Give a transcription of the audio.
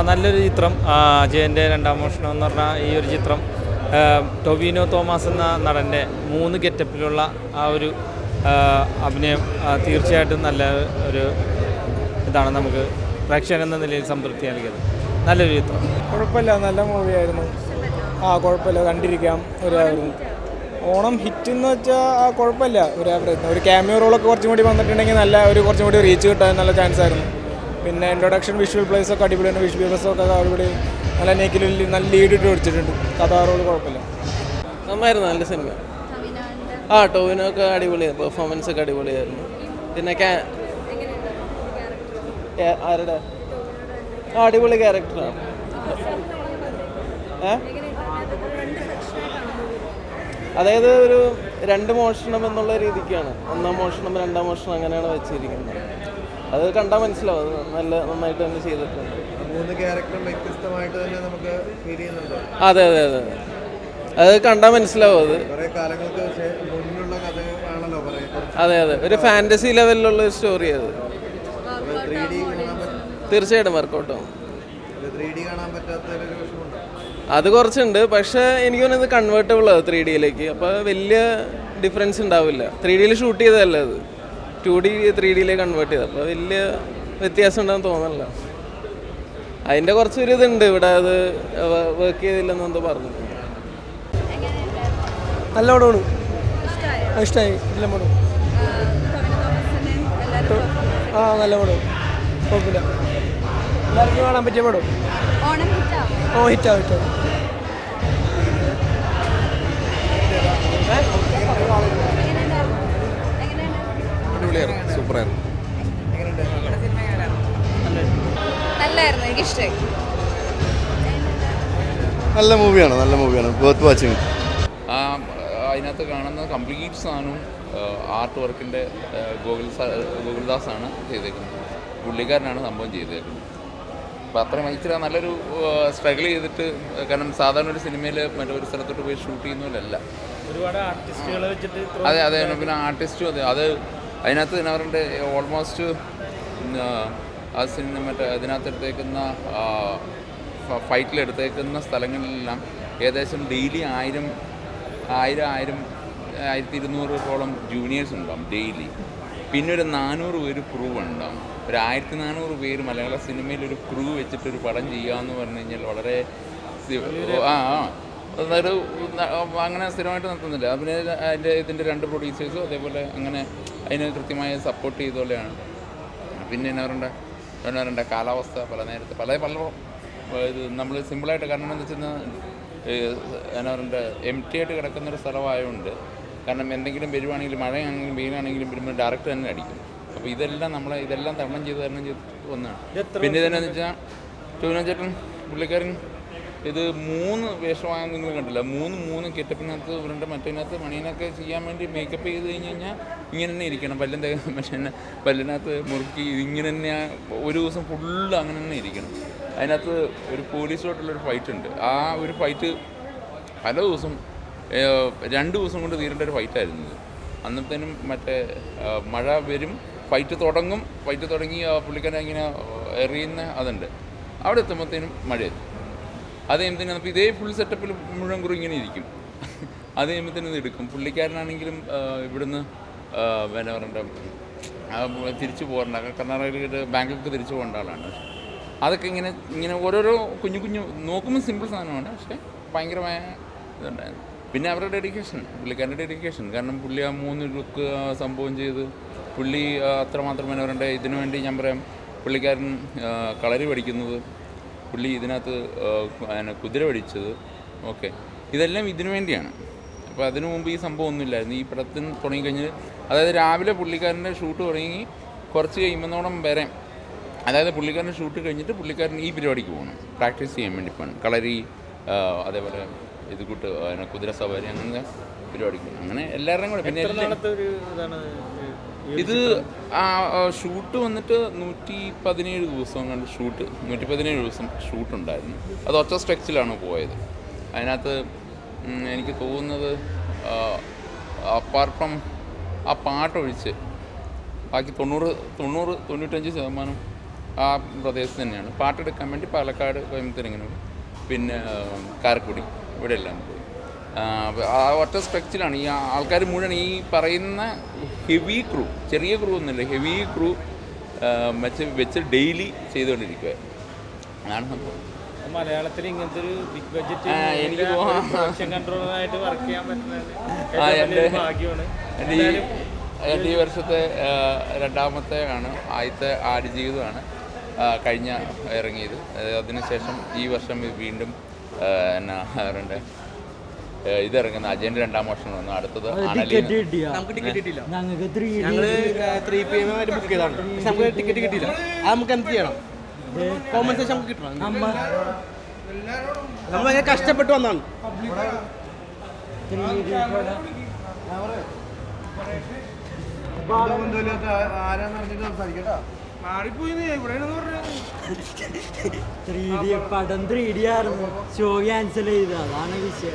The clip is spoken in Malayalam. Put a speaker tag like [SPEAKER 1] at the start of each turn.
[SPEAKER 1] നല്ലൊരു ചിത്രം. അജയൻ്റെ രണ്ടാം മോഷണം എന്ന് പറഞ്ഞാൽ ഈ ഒരു ചിത്രം ടൊവിനോ തോമസ് എന്ന നടൻ്റെ 3 ഗെറ്റപ്പിലുള്ള ആ ഒരു അഭിനയം തീർച്ചയായിട്ടും നല്ല ഒരു ഇതാണ്. നമുക്ക് പ്രേക്ഷകൻ എന്ന നിലയിൽ സംതൃപ്തി നൽകിയത്. നല്ലൊരു ചിത്രം.
[SPEAKER 2] കുഴപ്പമില്ല, നല്ല മൂവിയായിരുന്നു. കുഴപ്പമില്ല, കണ്ടിരിക്കാം. ഒരു ഓണം ഹിറ്റ് എന്ന് വെച്ചാൽ കുഴപ്പമില്ല, ഒരു ആവറേജ്. ഒരു ക്യാമിയോ റോളൊക്കെ കുറച്ചും കൂടി വന്നിട്ടുണ്ടെങ്കിൽ നല്ല കുറച്ചും കൂടി റീച്ച് കിട്ടാൻ നല്ല ചാൻസ് ആയിരുന്നു. പിന്നെ ഇൻട്രൊഡക്ഷൻ വിഷ്വൽ പ്ലേസ് ഒക്കെ അടിപൊളിയാണ്. വിഷ്വൽ പ്ലേസ് ഒക്കെ അടിപൊളി, നല്ല നെക്കിൽ നല്ല ലീഡ് ഇട്ട് പിടിച്ചിട്ടുണ്ട്. കഥാ റോൾ കുഴപ്പമില്ല,
[SPEAKER 3] നന്നായിരുന്നു. നല്ല സിനിമ. ടോവിനോ ഒക്കെ അടിപൊളിയായിരുന്നു, പെർഫോമൻസ് ഒക്കെ അടിപൊളിയായിരുന്നു. പിന്നെ ആരുടെ അടിപൊളി ക്യാരക്ടറാണ്. അതായത് ഒരു 2 മോഷണം എന്നുള്ള രീതിക്കാണ്. 1-ാം മോഷണം 2-ാം മോഷണം അങ്ങനെയാണ് വെച്ചിരിക്കുന്നത്. അത് കണ്ടാൽ മനസ്സിലാവും. നന്നായിട്ട് തന്നെ ചെയ്തിട്ടുണ്ട്.
[SPEAKER 4] 3 ക്യാരക്ടറും വ്യത്യസ്തമായിട്ട് തന്നെ നമുക്ക് ഫീൽ ചെയ്യുന്നുണ്ട്.
[SPEAKER 3] അതെ, അത് കണ്ടാൽ മനസ്സിലാവും. അത്
[SPEAKER 4] കുറേ കാലങ്ങൾക്ക് മുന്നിലുള്ള കഥയാണല്ലോ പറയുന്നത്.
[SPEAKER 3] അതെ, ഒരു ഫാന്റസി ലെവലിലുള്ള ഒരു സ്റ്റോറി. അത്
[SPEAKER 4] 3D
[SPEAKER 3] തീർച്ചയായിട്ടും വർക്കൗട്ട് ആവും.
[SPEAKER 4] 3D കാണാൻ പറ്റാത്തൊരു വിഷമമുണ്ട്.
[SPEAKER 3] അത് കുറച്ചുണ്ട്, പക്ഷേ എനിക്ക് തോന്നുന്നത് കൺവേർട്ടബിൾ ആണ് 3Dയിലേക്ക്. അപ്പോൾ വലിയ ഡിഫറൻസ് ഉണ്ടാവില്ല. 3Dയിൽ ഷൂട്ട് ചെയ്തതല്ല അത്, 2D 3Dയിലേക്ക് കൺവേർട്ട് ചെയ്തത്. അപ്പോൾ വലിയ വ്യത്യാസം ഉണ്ടാകുന്ന തോന്നണില്ല. അതിൻ്റെ കുറച്ചൊരു ഇതുണ്ട് ഇവിടെ. അത് വർക്ക് ചെയ്തില്ലെന്ന് എന്തോ പറഞ്ഞു.
[SPEAKER 2] നല്ല പടമാണ്, ഇഷ്ടമായി. നല്ല പടം. നല്ല പടം, കുഴപ്പമില്ല. എല്ലാവർക്കും കാണാൻ പറ്റിയ പടം. ഹിറ്റാവും.
[SPEAKER 5] സൂപ്പറായിരുന്നു.
[SPEAKER 6] നല്ലായിരുന്നു, എനിക്ക് ഇഷ്ടമായി.
[SPEAKER 5] നല്ല മൂവിയാണ് വർത്ത് വാച്ചിങ്.
[SPEAKER 7] അതിനകത്ത് കാണുന്ന കംപ്ലീറ്റ് സാധനവും ആർട്ട് വർക്കിൻ്റെ ഗോകുൽദാസാണ് ചെയ്തേക്കുന്നത്. പുള്ളിക്കാരനാണ് സംഭവം ചെയ്തേക്കുന്നത്. അപ്പോൾ അത്രയും ഇച്ചിരി നല്ലൊരു സ്ട്രഗിൾ ചെയ്തിട്ട്, കാരണം സാധാരണ ഒരു സിനിമയിൽ മറ്റൊരു സ്ഥലത്തോട്ട് പോയി ഷൂട്ട് ചെയ്യുന്നതിലല്ല.
[SPEAKER 1] ഒരുപാട് ആർട്ടിസ്റ്റുകളെ വെച്ചിട്ട്
[SPEAKER 7] അതെ. പിന്നെ ആർട്ടിസ്റ്റും അത് അതിനകത്ത് അവരുടെ ഓൾമോസ്റ്റ് ആ സിനിമ അതിനകത്ത് എടുത്തേക്കുന്ന ഫൈറ്റിലെടുത്തേക്കുന്ന സ്ഥലങ്ങളിലെല്ലാം ഏകദേശം ഡെയിലി 1200 ജൂനിയേഴ്സ് ഉണ്ടാവും ഡെയിലി. പിന്നെ ഒരു 400 പേര് ക്രൂ ഉണ്ടാവും. ഒരു 1400 പേര് മലയാള സിനിമയിൽ ഒരു ക്രൂ വെച്ചിട്ടൊരു പടം ചെയ്യാമെന്ന് പറഞ്ഞു കഴിഞ്ഞാൽ വളരെ അതൊരു അങ്ങനെ സ്ഥിരമായിട്ട് നടത്തുന്നില്ല. അതിന് ഇതിൻ്റെ 2 പ്രൊഡ്യൂസേഴ്സും അതേപോലെ അങ്ങനെ അതിന് കൃത്യമായി സപ്പോർട്ട് ചെയ്തോലെയാണ്. പിന്നെ എന്നാ പറയണ്ട കാലാവസ്ഥ പല നേരത്തെ പല ഇത് നമ്മൾ സിമ്പിളായിട്ട്, കാരണം എന്താ വെച്ചാൽ എന്നാ പറയണ്ട എംറ്റി ആയിട്ട് കിടക്കുന്നൊരു സ്ഥലമായതുകൊണ്ട്, കാരണം എന്തെങ്കിലും വരുവാണെങ്കിലും മഴയാണെങ്കിലും വെയിലാണെങ്കിലും വരുമ്പോൾ ഡയറക്റ്റ് തന്നെ അടിക്കും. അപ്പോൾ ഇതെല്ലാം തരണം ചെയ്ത് ഒന്നാണ്. പിന്നെ ഇതെന്നു വെച്ചാൽ ടോവിനോ ചേട്ടൻ പുള്ളിക്കാരൻ ഇത് 3 വേഷമായെന്ന് നിങ്ങൾ കണ്ടില്ല. 3 ഗെറ്റപ്പിനകത്ത് ഇവരുടെ മറ്റേതിനകത്ത് മണീനൊക്കെ ചെയ്യാൻ വേണ്ടി മേക്കപ്പ് ചെയ്ത് കഴിഞ്ഞ് കഴിഞ്ഞാൽ ഇങ്ങനെ തന്നെ ഇരിക്കണം. പല്ലിനകത്ത് മുറുക്കി ഇങ്ങനെ തന്നെ ഒരു ദിവസം ഫുള്ള് അങ്ങനെ തന്നെ ഇരിക്കണം. അതിനകത്ത് ഒരു പോലീസുമായിട്ടുള്ളൊരു ഫൈറ്റ് ഉണ്ട്. ആ ഒരു ഫൈറ്റ് പല ദിവസം 2 ദിവസം കൊണ്ട് തീരേണ്ട ഒരു ഫൈറ്റായിരുന്നു ഇത്. അന്നത്തേനും മഴ വരും, ഫൈറ്റ് തുടങ്ങി പുള്ളിക്കാരൻ ഇങ്ങനെ എറിയുന്ന അതുണ്ട്. അവിടെ എത്തുമ്പോഴത്തേനും മഴയെത്തും. അത് കഴിയുമ്പോഴത്തേനും അപ്പോൾ ഇതേ ഫുൾ സെറ്റപ്പിൽ മുഴുവൻ കുറി ഇങ്ങനെ ഇരിക്കും. അത് കഴിയുമ്പോഴത്തേനും ഇത് എടുക്കും. പുള്ളിക്കാരനാണെങ്കിലും ഇവിടുന്ന് എന്നാ പറയണ്ട തിരിച്ചു പോകേണ്ട, കർണാടകയിലേക്ക് ബാംഗ്ലൂർക്ക് തിരിച്ചു പോകേണ്ട ആളാണ്. അതൊക്കെ ഇങ്ങനെ ഓരോരോ കുഞ്ഞു നോക്കുമ്പോൾ സിമ്പിൾ സാധനമാണ്, പക്ഷേ ഭയങ്കരമായ ഇതുണ്ടായിരുന്നു. പിന്നെ അവരുടെ പുള്ളിക്കാരൻ്റെ ഡെഡിക്കേഷൻ, കാരണം പുള്ളി ആ 3 ലുക്ക് സംഭവം ചെയ്ത് പുള്ളി അത്രമാത്രം മനോഹരൻ്റെ ഇതിനു വേണ്ടി ഞാൻ പറയാം. പുള്ളിക്കാരൻ കളരി പഠിക്കുന്നത്, പുള്ളി ഇതിനകത്ത് കുതിര പഠിച്ചത്, ഓക്കെ, ഇതെല്ലാം ഇതിനു വേണ്ടിയാണ്. അപ്പോൾ അതിനു മുമ്പ് ഈ സംഭവം ഒന്നുമില്ലായിരുന്നു. ഈ പടത്തിന് തുടങ്ങിക്കഴിഞ്ഞ്, അതായത് രാവിലെ പുള്ളിക്കാരൻ്റെ ഷൂട്ട് തുടങ്ങി കുറച്ച് കഴിയുമ്പോഴോളം വരെ, അതായത് പുള്ളിക്കാരൻ്റെ ഷൂട്ട് കഴിഞ്ഞിട്ട് പുള്ളിക്കാരൻ ഈ പരിപാടിക്ക് പോകണം, പ്രാക്ടീസ് ചെയ്യാൻ വേണ്ടി പോകണം. കളരി, അതേപോലെ ഇത് കൂട്ട് കുതിര സവാരി, അങ്ങനത്തെ പരിപാടിക്ക് പോകണം. അങ്ങനെ എല്ലാവരുടെയും കൂടെ. പിന്നെ ഇത് ഷൂട്ട് വന്നിട്ട് 117 ദിവസം കണ്ട് 117 ദിവസം ഷൂട്ടുണ്ടായിരുന്നു. അത് ഒറ്റ സ്ട്രെച്ചിലാണ് പോയത്. അതിനകത്ത് എനിക്ക് തോന്നുന്നത് അപ്പാർട്ട് ഫ്രം ആ പാട്ടൊഴിച്ച് ബാക്കി 90-95% ആ പ്രദേശത്ത് തന്നെയാണ്. പാട്ടെടുക്കാൻ വേണ്ടി പാലക്കാട്, കോയമ്പത്തൂർ ഇങ്ങനെ പോയി. പിന്നെ കാരക്കുടി ഇവിടെ എല്ലാം പോയി. ആ ഒറ്റ സ്ട്രെച്ചിലാണ് ഈ ആൾക്കാർ മുഴുവൻ ഈ പറയുന്ന ഹെവി ക്രൂ, ചെറിയ ക്രൂ ഒന്നുമില്ല, ഹെവി ക്രൂ വെച്ച് ഡെയിലി ചെയ്തുകൊണ്ടിരിക്കുക. അതാണ് സംഭവം.
[SPEAKER 1] മലയാളത്തിൽ ഇങ്ങനത്തെ ഒരു ബിഗ് ബഡ്ജറ്റ്
[SPEAKER 7] എനിക്ക്
[SPEAKER 1] കൺട്രോളറായിട്ട് വർക്ക് ചെയ്യാൻ പറ്റുന്നത് ഭാഗ്യമാണ്.
[SPEAKER 7] എൻ്റെ ഈ വർഷത്തെ രണ്ടാമത്തെ ആണ്. ആദ്യത്തെ ആടുജീവിതമാണ് കഴിഞ്ഞ ഇറങ്ങിയത്. അതിനുശേഷം ഈ വർഷം വീണ്ടും എന്നാ പറയണ്ടേ ഇതിറങ്ങുന്ന അജയൻ്റെ രണ്ടാം മോഷണം വന്നു. അടുത്തത്
[SPEAKER 8] നമുക്ക് ടിക്കറ്റ് കിട്ടിയില്ല. ഞങ്ങൾ 3 PM ബുക്ക് ചെയ്താണ്. പക്ഷെ നമുക്ക് ടിക്കറ്റ് കിട്ടിയില്ല. അത് നമുക്ക് എന്ത് ചെയ്യണം? കോമ്പൻസേഷൻ നമുക്ക് കിട്ടണം. നമ്മൾ ഭയങ്കര കഷ്ടപ്പെട്ട് വന്നാണ്.
[SPEAKER 4] ആരാന്ന് പറഞ്ഞിട്ട് സംസാരിക്കട്ടോ.
[SPEAKER 9] പടം 3D ആയിരുന്നു. ഷോ ക്യാൻസൽ ചെയ്തു, അതാണ് വിഷയം.